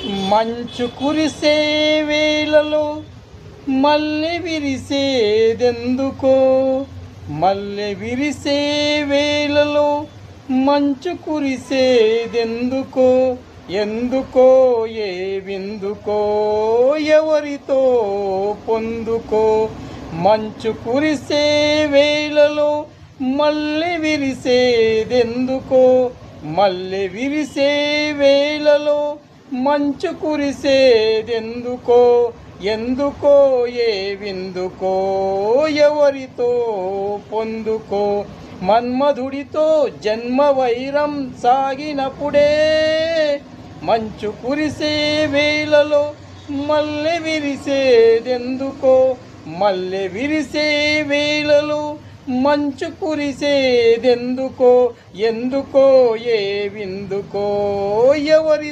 మంచు కురిసే వేళలో మల్లె విరిసేదెందుకో, మల్లె విరిసే వేళలో మంచు కురిసేదెందుకో, ఎందుకో ఏ విందుకో ఎవరితో పొందుకో. మంచు కురిసే వేళలో మల్లె విరిసేదెందుకో, మల్లె విరిసే వేళలో మంచు కురిసేదెందుకో, ఎందుకో ఏ విందుకో ఎవరితో పొందుకో. మన్మధుడితో జన్మ వైరం సాగినప్పుడే మంచు కురిసే వేళలో మల్లె విరిసేదెందుకో, మల్లె విరిసే వేళలో మంచు కురిసేదెందుకో, ఎందుకో ఏ విందుకో ఎవరి